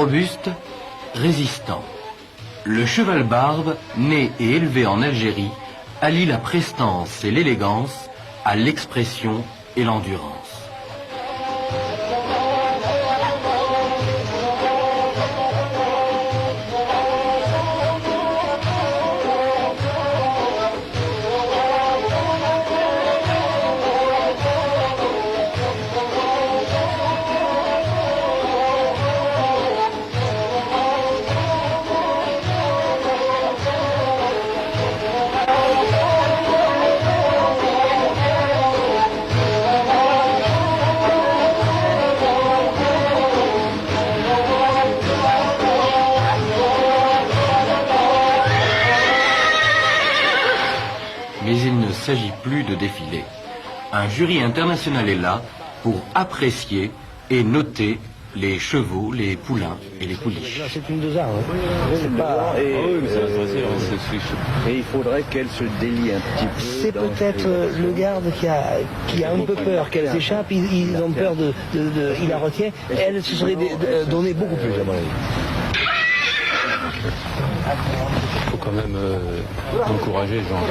robuste, résistant. Le cheval barbe, né et élevé en Algérie, allie la prestance et l'élégance à l'expression et l'endurance. Mais il ne s'agit plus de défiler. Un jury international est là pour apprécier et noter les chevaux, les poulains et les pouliches. C'est une deux armes. Et il faudrait qu'elle se délie un petit peu. C'est peut-être le garde qui a un peu peur qu'elle s'échappe. Ils ont peur il la retient. Elle se serait donnée beaucoup plus, à mon avis. Il faut quand même encourager ce genre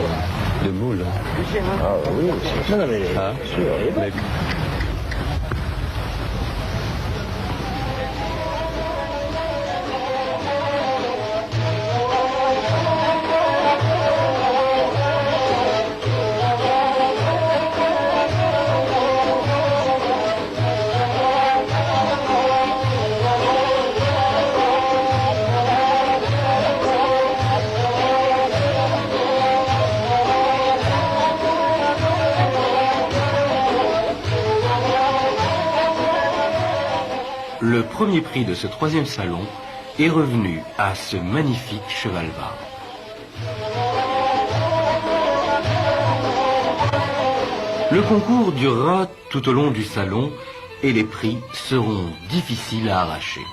de moule. Ah oui, non, mais Ah, sûr. mais... Le premier prix de ce troisième salon est revenu à ce magnifique cheval barbe. Le concours durera tout au long du salon et les prix seront difficiles à arracher.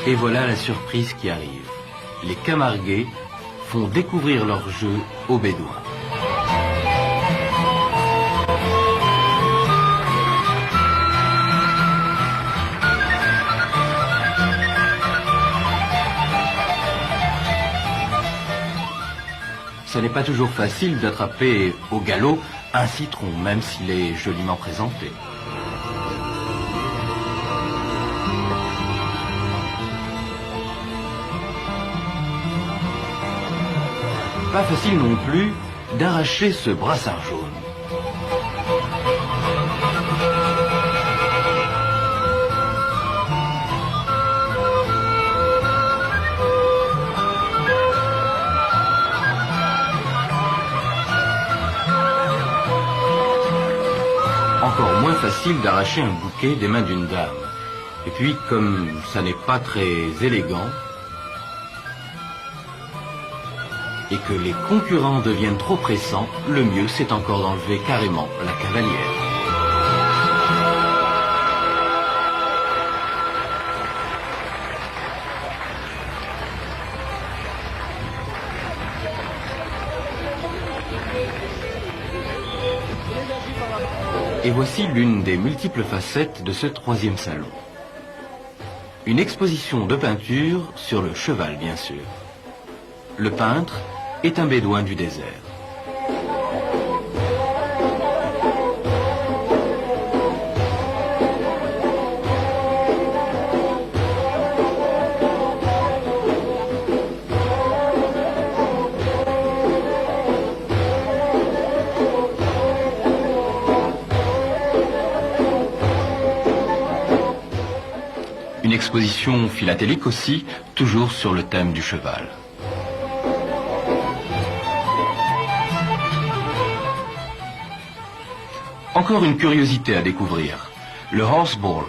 Et voilà la surprise qui arrive. Les Camarguais font découvrir leur jeu aux Bédouins. Ce n'est pas toujours facile d'attraper au galop un citron, même s'il est joliment présenté. Pas facile non plus d'arracher ce brassard jaune. Encore moins facile d'arracher un bouquet des mains d'une dame. Et puis, comme ça n'est pas très élégant, et que les concurrents deviennent trop pressants, le mieux c'est encore d'enlever carrément la cavalière. Et voici l'une des multiples facettes de ce troisième salon. Une exposition de peinture sur le cheval, bien sûr. Le peintre est un bédouin du désert. Une exposition philatélique aussi, toujours sur le thème du cheval. Encore une curiosité à découvrir, le horseball.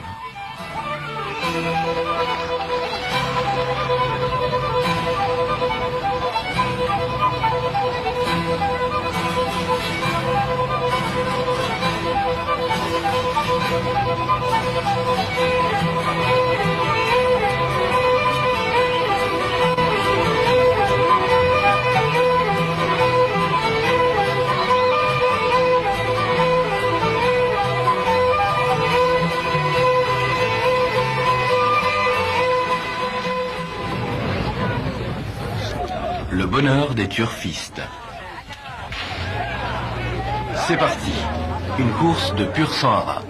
Le bonheur des turfistes. C'est parti, une course de pur sang arabe.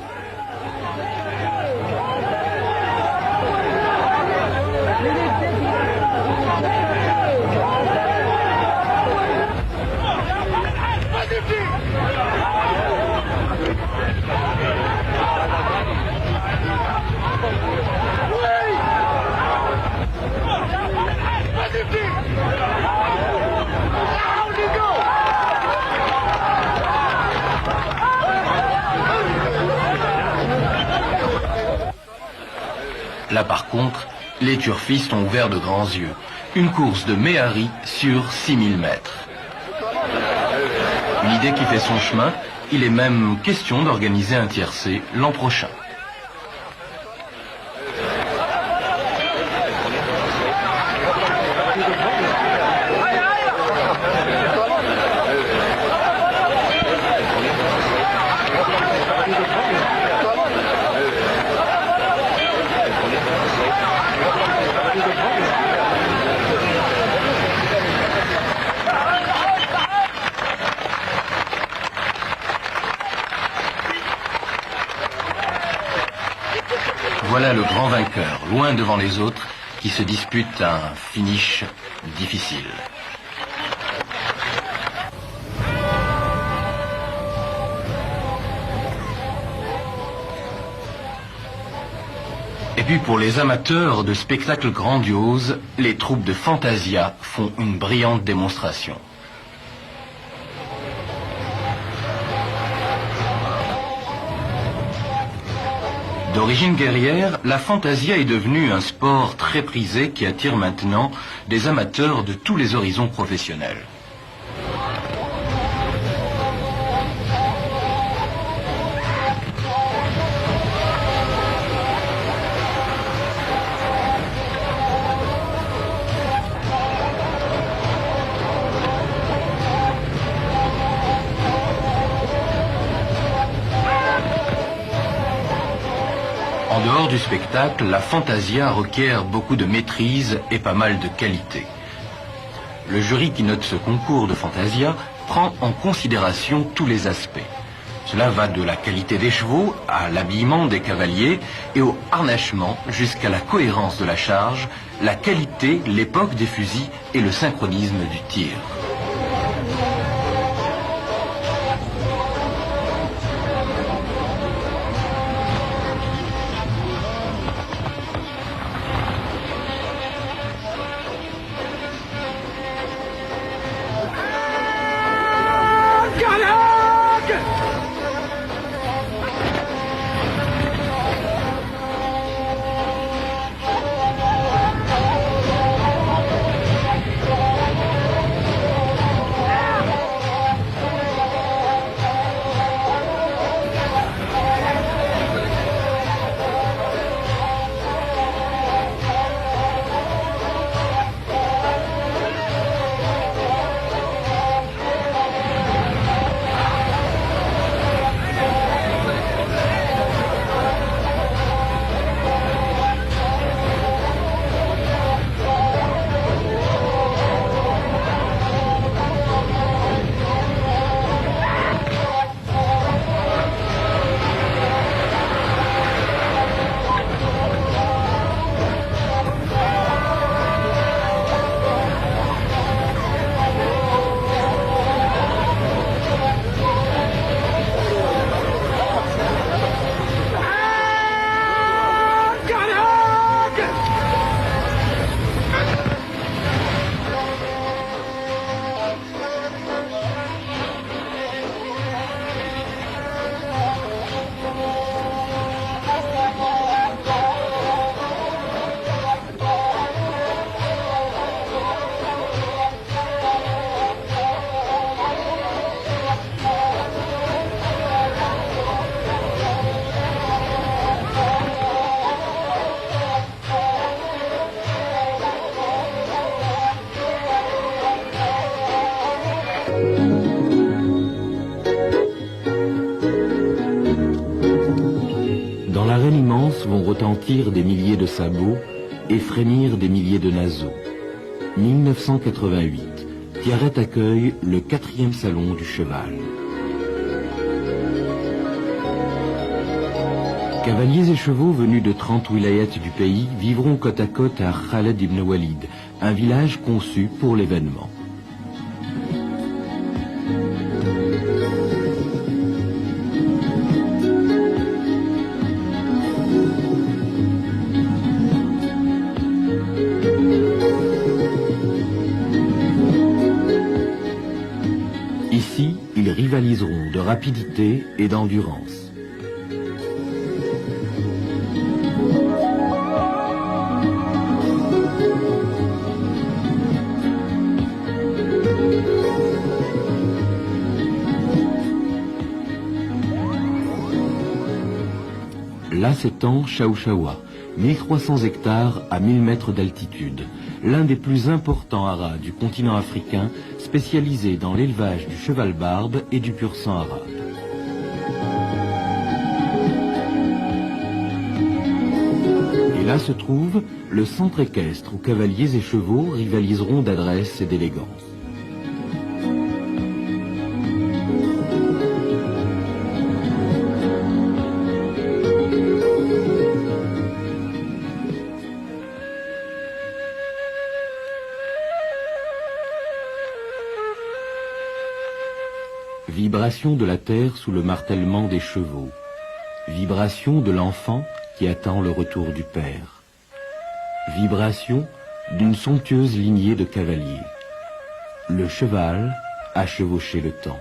Là par contre, les turfistes ont ouvert de grands yeux. Une course de Méhari sur 6000 mètres. Une idée qui fait son chemin, il est même question d'organiser un tiercé l'an prochain. Voilà le grand vainqueur, loin devant les autres, qui se disputent un finish difficile. Et puis pour les amateurs de spectacles grandioses, les troupes de Fantasia font une brillante démonstration. D'origine guerrière, la Fantasia est devenue un sport très prisé qui attire maintenant des amateurs de tous les horizons professionnels. En dehors du spectacle, la Fantasia requiert beaucoup de maîtrise et pas mal de qualité. Le jury qui note ce concours de Fantasia prend en considération tous les aspects. Cela va de la qualité des chevaux à l'habillement des cavaliers et au harnachement jusqu'à la cohérence de la charge, la qualité, l'époque des fusils et le synchronisme du tir. Dans l'arène immense vont retentir des milliers de sabots et frémir des milliers de naseaux. 1988, Tiaret accueille le 4e salon du cheval. Cavaliers et chevaux venus de 30 wilayats du pays vivront côte à côte à Khaled ibn Walid, un village conçu pour l'événement. Ici, ils rivaliseront de rapidité et d'endurance. Là s'étend Chaouchaoua, 1300 hectares à 1000 mètres d'altitude, l'un des plus importants haras du continent africain, spécialisé dans l'élevage du cheval barbe et du pur sang arabe. Et là se trouve le centre équestre où cavaliers et chevaux rivaliseront d'adresse et d'élégance. Vibration de la terre sous le martèlement des chevaux. Vibration de l'enfant qui attend le retour du père. Vibration d'une somptueuse lignée de cavaliers. Le cheval a chevauché le temps.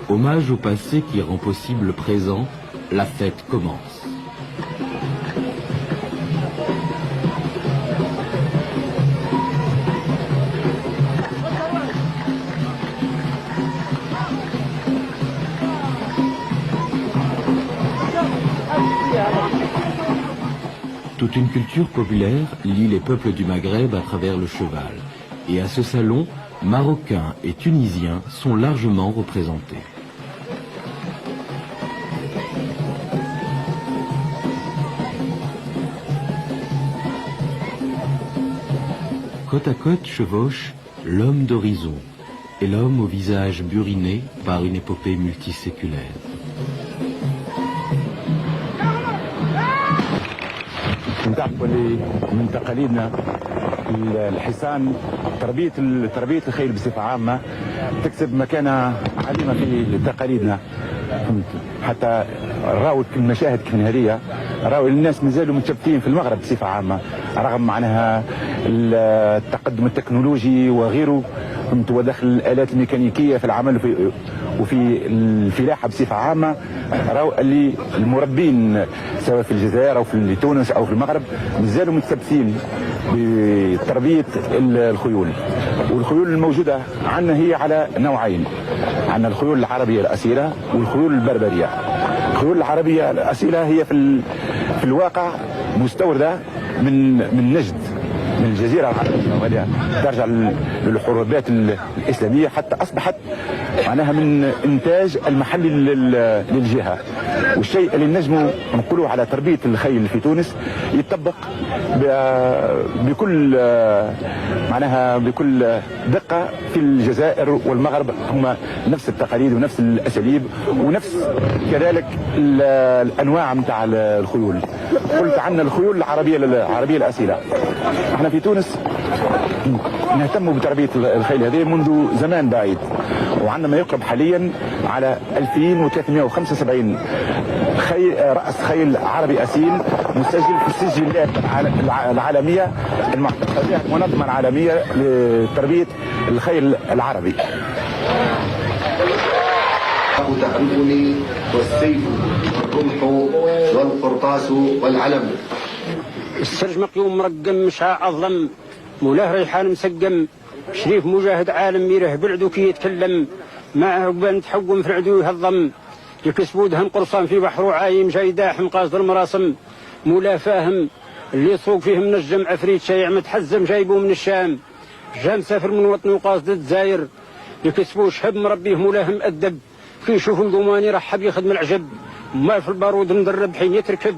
Hommage au passé qui rend possible le présent, la fête commence. Toute une culture populaire lie les peuples du Maghreb à travers le cheval. Et à ce salon, Marocains et Tunisiens sont largement représentés. Côte à côte chevauche l'homme d'horizon et l'homme au visage buriné par une épopée multiséculaire. نعرفوا اللي من تقاليدنا الحصان تربيه الخيل بصفه عامه تكسب مكانه عظيمه في تقاليدنا. حتى راهو المشاهد كيف هذه راهو الناس مازالوا متشبتين في المغرب بصفه عامه رغم معناها التقدم التكنولوجي وغيره، ودخل الالات الميكانيكيه في العمل وفي الفلاحه بصفه عامه. راهو اللي المربين سواء في الجزائر او في تونس او في المغرب مازالوا متثبتين بتربيه الخيول. والخيول الموجوده عندنا هي على نوعين، عندنا الخيول العربيه الاصيله والخيول البربريه. الخيول العربيه الاصيله هي في الواقع مستورده من نجد، من الجزيره العربيه، وهذه ترجع للحروبات الإسلامية حتى أصبحت معناها من إنتاج المحلي للجهة. والشيء اللي نجموا نقولوا على تربية الخيل في تونس يطبق بكل معناها بكل دقة في الجزائر والمغرب، هما نفس التقاليد ونفس الأساليب ونفس كذلك الأنواع متاع الخيول. قلت عنا الخيول العربية الأصيلة. احنا في تونس نهتم بتربية الخيل هذه منذ زمان بعيد، وعندنا ما يقرب حاليا على 2375 رأس خيل عربي أسيل مسجل في السجلات العالمية المعترفة بها المنظمة العالمية لتربية الخيل العربي. تعرفني والسيف والرمح والقرطاس والعلم. السرج مقيوم مرقم مشاع عظم، مولاه ريحان مسقم، شريف مجاهد عالم ميره بالعدو كي يتكلم، معه عقبان تحوم في العدو يهضم، يكسبوا دهن قرصان في بحر عايم جاي داحم قاصد المراسم، مولاه فاهم اللي يصوق فيه من الجمع عفريت شايع متحزم جايبه من الشام، جا مسافر من وطنه وقاصد الجزائر، يكسبوا شهب مربيه مولاه مؤدب، كي يشوفوا القوماني رحب يخدم العجب، ما في البارود مدرب حين يتركب،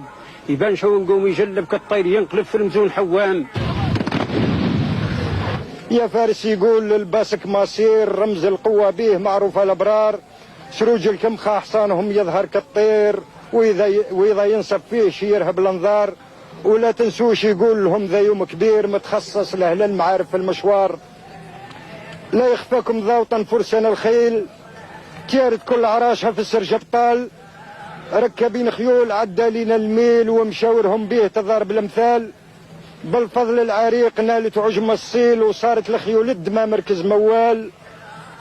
يبان شو القوم يجلب كالطير ينقلب في المزون حوام. يا فارس يقول الباسك ماسير رمز القوة به معروف الأبرار، سروج الكمخة حصانهم يظهر كالطير، وإذا ينصب فيه شي يرهب الأنظار، ولا تنسوش يقول لهم ذا يوم كبير متخصص لأهل المعارف في المشوار. لا يخفاكم ضوطا فرسان الخيل، تيارت كل عراشها في السرج أبطال، ركبين خيول عدالين الميل ومشاورهم به تضارب الأمثال، بالفضل العريق نالت عجم الصيل وصارت الخيول الدما مركز موال،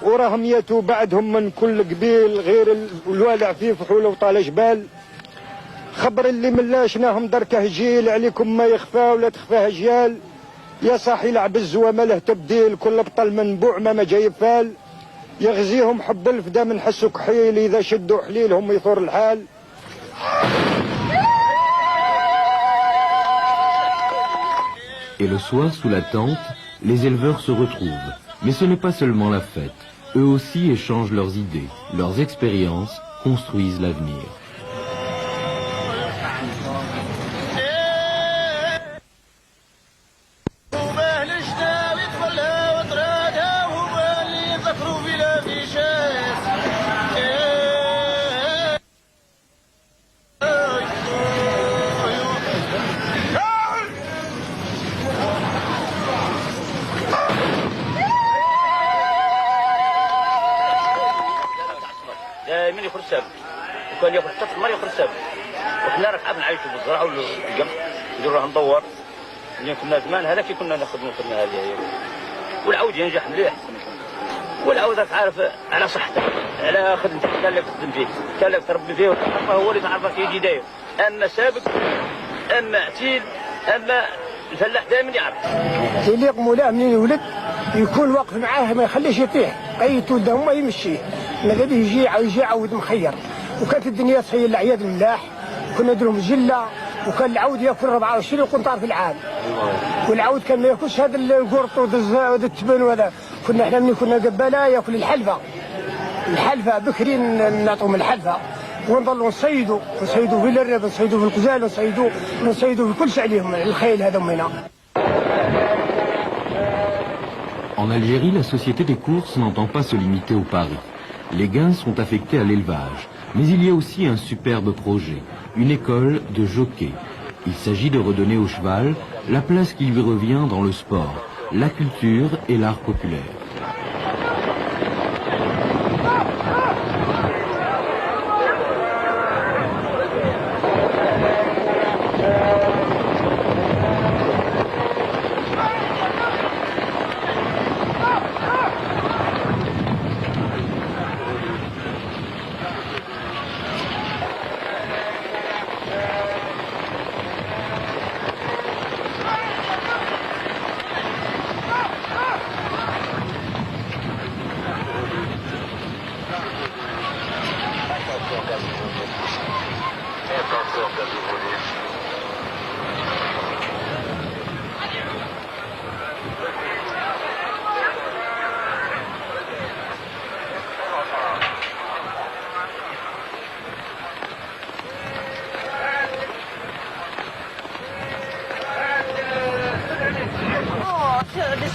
وراهم ياتوا بعدهم من كل قبيل غير الوالع فيه فحول وطال جبال. خبر اللي ملاشناهم دركه جيل عليكم ما يخفى ولا تخفاه جيال، يا صاحي لعب الزوامه له تبديل كل بطل منبوع ما جاي فال، يغزيهم حب الفدا من حسو كحيل اذا شدوا حليلهم يثور الحال. Et le soir, sous la tente, les éleveurs se retrouvent. Mais ce n'est pas seulement la fête. Eux aussi échangent leurs idées, leurs expériences, construisent l'avenir. دائما ياكل السبت، وكان ياكل حتى في النهار ياكل السبت، وحنا راه تعبنا نعيشوا بالزرع والقمح نديروها ندور، ملي كنا زمان هذا كي كنا نخدموا الخدمه هذه، والعود ينجح مليح، والعود راك عارف على صحتك، على خدمتك، كان لك تخدم فيه، كان لك تربي فيه، والحقيقه هو اللي تعرف كي يجي داير، اما سابق، اما عتيل، اما الفلاح دائما يعرف. اللي مولاه منين يولد يكون واقف معاه ما يخليش يطيح، قيت ولده ما يمشيه، ماذا به يجي يعود مخير، وكانت الدنيا تخيل العياد الملاح، كنا نديرهم جله، وكان العود ياكل 24 قنطار في العام، والعود كان ما ياكلش هذا القرط وهذا التبن وهذا، كنا احنا ملي كنا قباله ياكل الحلفه بكري نعطوهم الحلفه، ونظلوا نصيدوا في الرب، نصيدوا في القزال، نصيدوا في كل شيء عليهم الخيل هذا هنا. En Algérie, la société des courses n'entend pas se limiter au pari. Les gains sont affectés à l'élevage. Mais il y a aussi un superbe projet, une école de jockey. Il s'agit de redonner au cheval la place qui lui revient dans le sport, la culture et l'art populaire.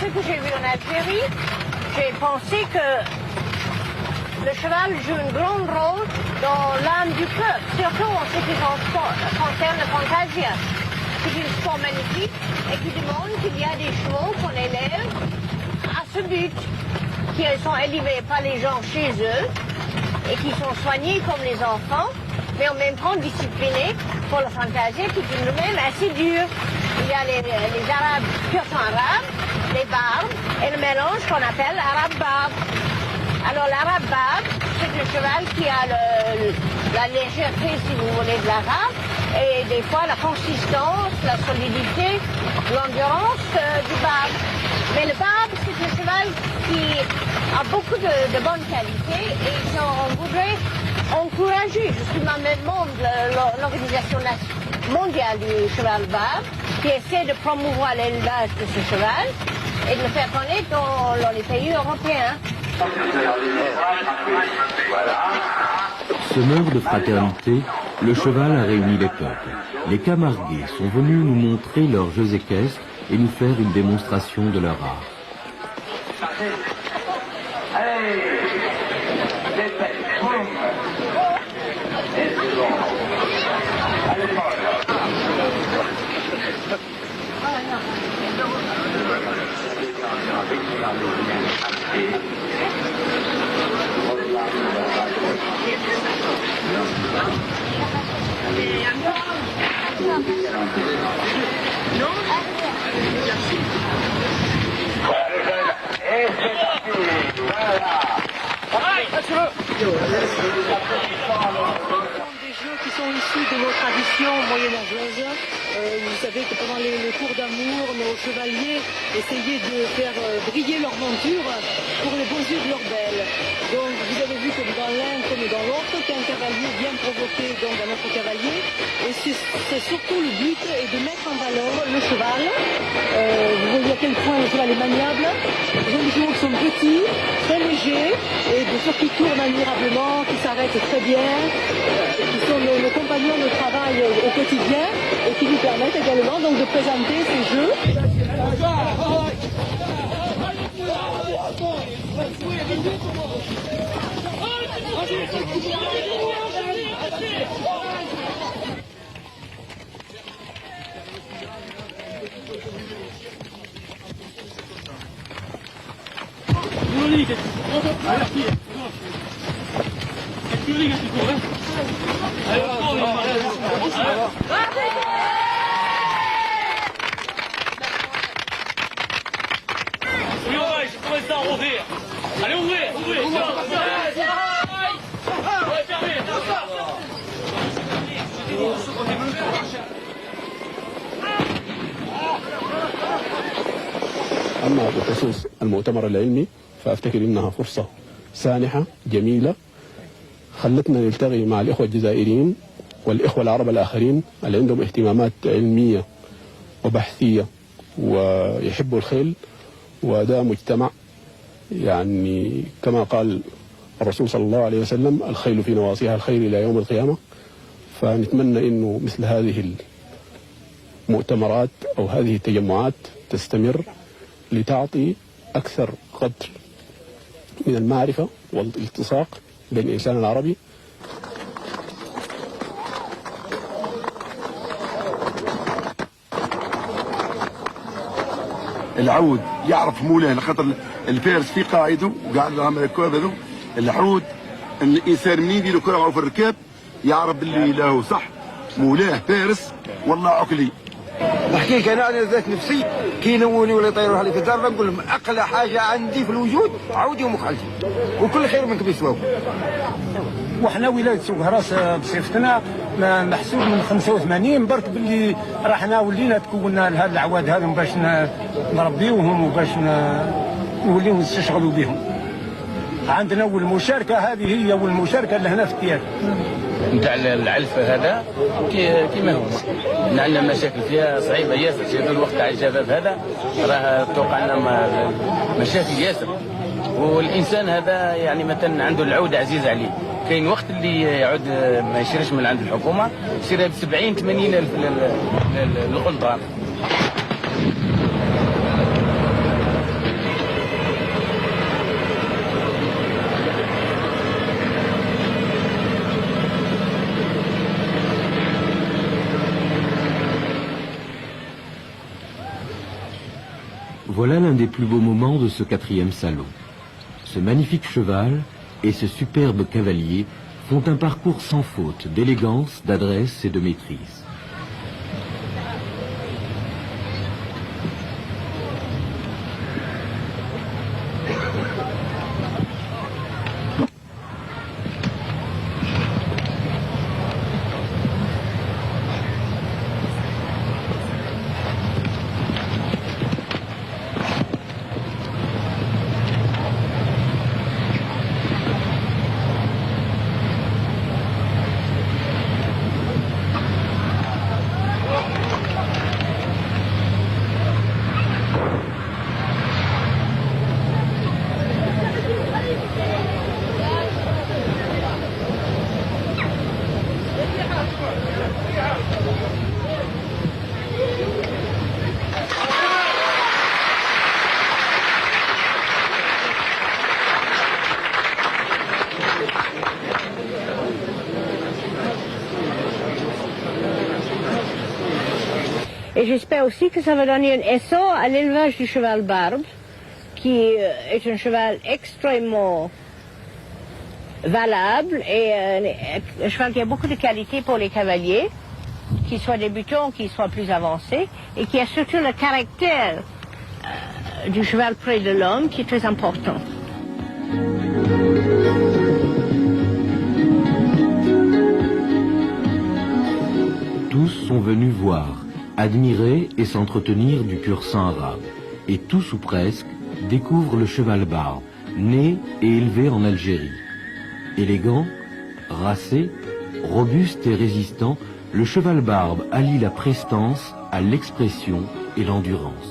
ce que j'ai vu en Algérie, j'ai pensé que le cheval joue un grand rôle dans l'âme du peuple, surtout en ce qui concerne le fantasia. C'est un sport magnifique et qui demande qu'il y a des chevaux qu'on élève à ce but, qui sont élevés par les gens chez eux et qui sont soignés comme les enfants, mais en même temps disciplinés pour le fantasia qui est une domaine assez dur. Il y a les Arabes, pur sang arabes, les barbes et le mélange qu'on appelle arabe-barbe. Alors l'arabe-barbe, c'est un cheval qui a la légèreté, si vous voulez, de l'arabe, et des fois la consistance, la solidité, l'endurance du barbe. Mais le barbe, c'est un cheval qui a beaucoup de bonnes qualités et on voudrait encourager. Je suis membre de l'Organisation mondiale du cheval barbe qui essaie de promouvoir l'élevage de ce cheval et de le faire connaître dans les pays européens. Semeur de fraternité, le cheval a réuni les peuples. Les Camarguais sont venus nous montrer leurs jeux équestres et nous faire une démonstration de leur art. Des jeux qui sont issus de nos traditions moyenâgeuses. Vous savez que pendant les cours d'amour, nos chevaliers essayaient de faire briller leur monture pour les beaux yeux de leurs belles. Donc vous avez vu que dans l'un comme dans l'autre, qu'un cavalier vient provoquer donc un autre cavalier. Et c'est surtout le but est de mettre en valeur le cheval. Vous voyez à quel point le cheval est maniable. Ce sont des chevaux qui sont petits, très légers, et de ceux qui tournent admirablement, qui s'arrêtent très bien, qui sont nos compagnons de travail au quotidien et qui nous permettent également donc de présenter ces jeux. Allez, ouvrez. أما بخصوص المؤتمر العلمي فأفتكر إنها فرصة سانحة جميلة خلتنا نلتقي مع الإخوة الجزائريين والإخوة العرب الآخرين اللي عندهم اهتمامات علمية وبحثية ويحبوا الخيل، وده مجتمع يعني كما قال الرسول صلى الله عليه وسلم الخيل في نواصيها الخير إلى يوم القيامة. فنتمنى إنه مثل هذه المؤتمرات أو هذه التجمعات تستمر لتعطي أكثر قدر من المعرفة والالتصاق بين الإنسان العربي. العود يعرف مولاه لخاطر الفارس في قاعده وقاعد لهم الكواب هذو. العود الانسان منين يدير كره معروف الركاب يعرف باللي له صح مولاه فارس والله عقلي. نحكيك انا ذات نفسي كي ينوني ولا يطيروا لي في الدار نقول لهم اقل حاجه عندي في الوجود عودي ومخالتي وكل خير منكم يسواو. وحنا ولايه سوق هراس بصفتنا محسوب من 85 برك باللي راحنا ولينا تكونا لهذا العواد هذم باش نربيوهم وباش نوليو نستشغلوا بهم. عندنا اول مشاركه هذه هي اول مشاركه اللي هنا في التيار نتاع العلف هذا كيما هو. عندنا مشاكل فيها صعيبه ياسر في هذا الوقت تاع الجفاف هذا راه توقع لنا مشاكل ياسر. والانسان هذا يعني مثلا عنده العوده عزيزه عليه. كاين وقت اللي يعود ما يشريش من عند الحكومه يشريها ب 70 80 الف القنطره. Voilà l'un des plus beaux moments de ce 4e salon. Ce magnifique cheval et ce superbe cavalier font un parcours sans faute d'élégance, d'adresse et de maîtrise. Et j'espère aussi que ça va donner un essor à l'élevage du cheval barbe, qui est un cheval extrêmement valable et un cheval qui a beaucoup de qualités pour les cavaliers, qu'ils soient débutants, qu'ils soient plus avancés, et qui a surtout le caractère du cheval près de l'homme qui est très important. Tous sont venus voir, admirer et s'entretenir du pur sang arabe. Et tous ou presque découvrent le cheval barbe, né et élevé en Algérie. Élégant, racé, robuste et résistant, le cheval barbe allie la prestance à l'expression et l'endurance.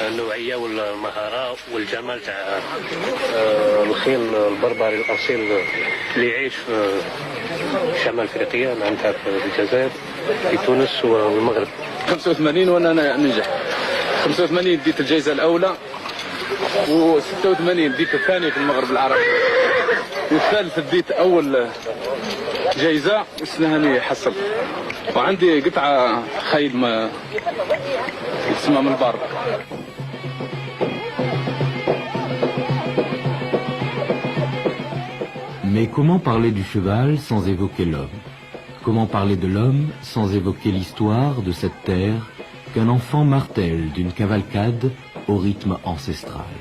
النوعية والمهارة والجمال تاع الخيل البربري الأصيل اللي يعيش في شمال افريقيا معناتها في الجزائر في تونس والمغرب. 85 وانا ننجح. 85 ديت الجائزة الأولى و86 ديت الثاني في المغرب العربي. والثالث ديت أول جائزة والسنة هذه حصلت. وعندي قطعة خيل ما اسمها من البارب. Mais comment parler du cheval sans évoquer l'homme? Comment parler de l'homme sans évoquer l'histoire de cette terre qu'un enfant martèle d'une cavalcade au rythme ancestral?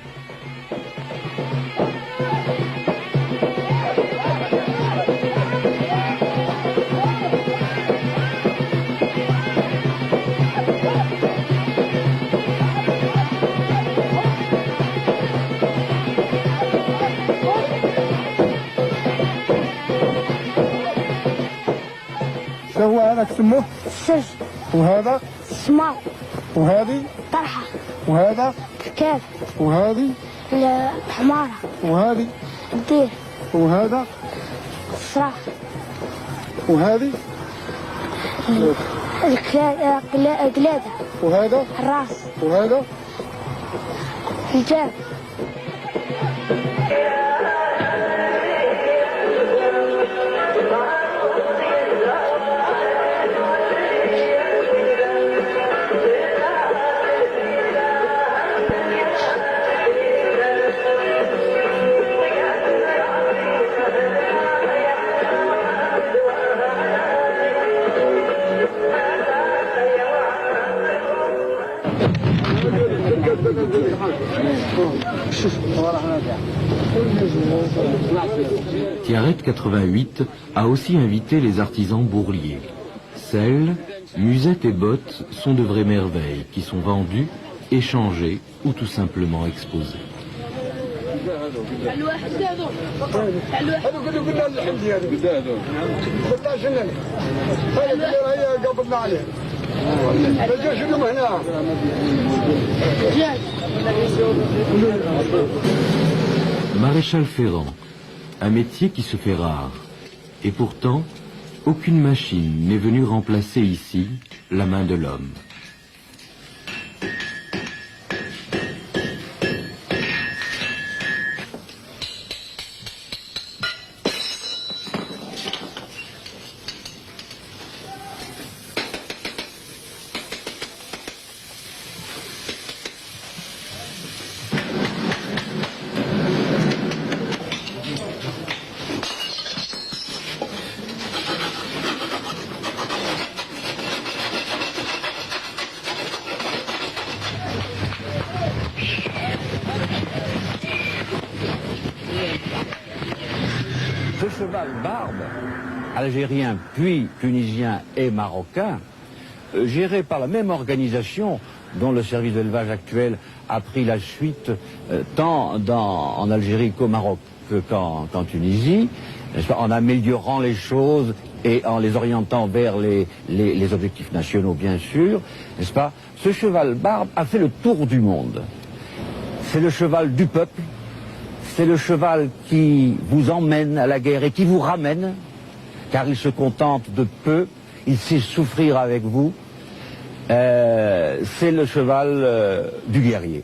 هو هذاك سموه سج وهذا سمار وهذه طرحة وهذا كاف وهذه الحمارة وهذه الدير وهذا الصراخ وهذه القلادة وهذا الراس وهذا الجاب Tiaret 88 a aussi invité les artisans bourliers. Selles, musettes et bottes sont de vraies merveilles qui sont vendues, échangées ou tout simplement exposées. Maréchal Ferrand, un métier qui se fait rare. Et pourtant, aucune machine n'est venue remplacer ici la main de l'homme. cheval barbe, algérien, puis tunisien et marocain, géré par la même organisation dont le service d'élevage actuel a pris la suite tant en Algérie qu'au Maroc qu'en Tunisie, n'est-ce pas, en améliorant les choses et en les orientant vers les objectifs nationaux, bien sûr, n'est-ce pas. Ce cheval barbe a fait le tour du monde. C'est le cheval du peuple, c'est le cheval qui vous emmène à la guerre et qui vous ramène, car il se contente de peu, il sait souffrir avec vous. C'est le cheval du guerrier.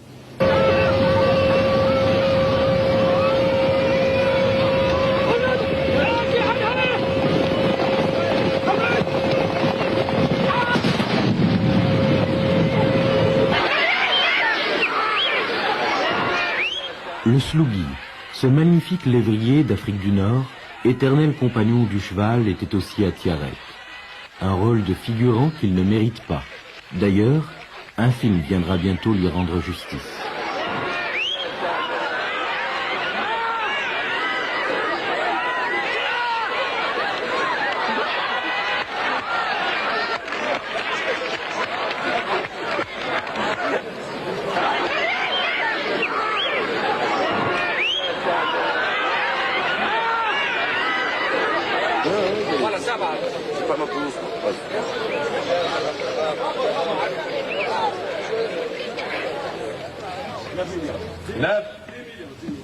Le slougui, ce magnifique lévrier d'Afrique du Nord, éternel compagnon du cheval, était aussi à Tiaret. Un rôle de figurant qu'il ne mérite pas. D'ailleurs, un film viendra bientôt lui rendre justice. Voilà, ça va. C'est pas ma pelouse. 9,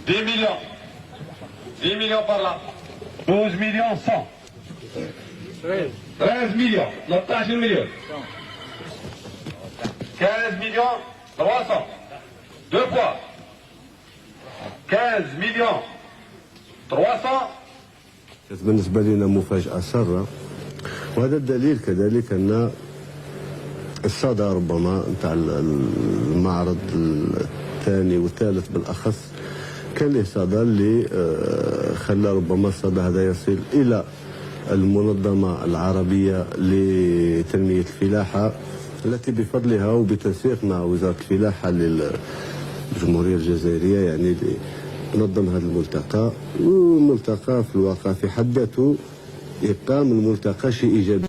10 millions. 10 millions par là. 12 millions 100. 13 millions. 13 millions. 15 millions 300. Deux fois. 15 millions 300. بالنسبة لنا مفاجأة سارة، وهذا الدليل كذلك أن الصدى ربما نتاع المعرض الثاني والثالث بالأخص كان له صدى اللي خلى ربما الصدى هذا يصل إلى المنظمة العربية لتنمية الفلاحة التي بفضلها وبتنسيق مع وزارة الفلاحة للجمهورية الجزائرية يعني نظم هذا الملتقى، والملتقى في الواقع في حد ذاته إقام الملتقى شيء إيجابي.